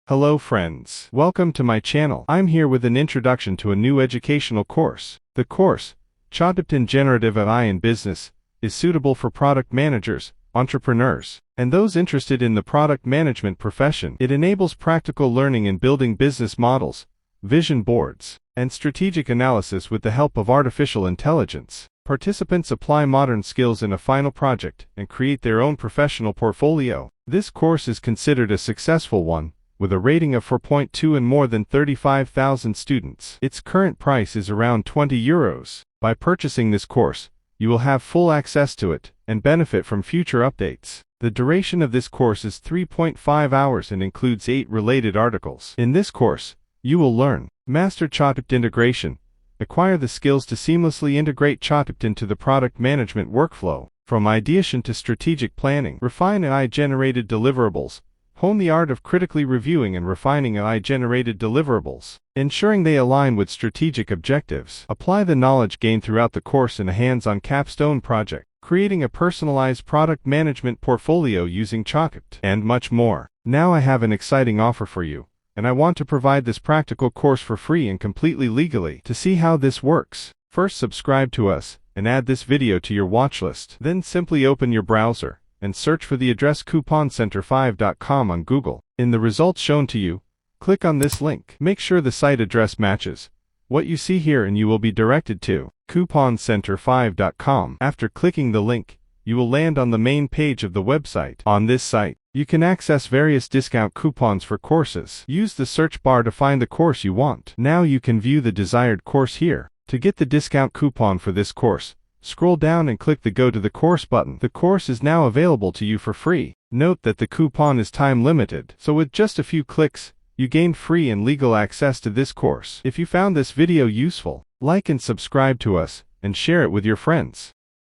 Hello friends. Welcome to my channel. I'm here with an introduction to a new educational course. The course, ChatGPT Generative AI in Business, is suitable for product managers, entrepreneurs, and those interested in the product management profession. It enables practical learning in building business models, vision boards, and strategic analysis with the help of artificial intelligence. Participants apply modern skills in a final project and create their own professional portfolio. This course is considered a successful one, with a rating of 4.2 and more than 35,000 students. Its current price is around €20. By purchasing this course, you will have full access to it and benefit from future updates. The duration of this course is 3.5 hours and includes 8 related articles. In this course, you will learn: master ChatGPT integration, acquire the skills to seamlessly integrate ChatGPT into the product management workflow, from ideation to strategic planning, refine AI-generated deliverables, hone the art of critically reviewing and refining AI-generated deliverables, ensuring they align with strategic objectives. Apply the knowledge gained throughout the course in a hands-on capstone project, creating a personalized product management portfolio using ChatGPT, and much more. Now I have an exciting offer for you, and I want to provide this practical course for free and completely legally. To see how this works, first subscribe to us and add this video to your watch list. Then simply open your browser and search for the address couponcenter5.com on Google. In the results shown to you, click on this link. Make sure the site address matches what you see here and you will be directed to couponcenter5.com. After clicking the link, you will land on the main page of the website. On this site, you can access various discount coupons for courses. Use the search bar to find the course you want. Now you can view the desired course here. To get the discount coupon for this course, scroll down and click the Go to the Course button. The course is now available to you for free. Note that the coupon is time limited, so with just a few clicks, you gain free and legal access to this course. If you found this video useful, like and subscribe to us, and share it with your friends.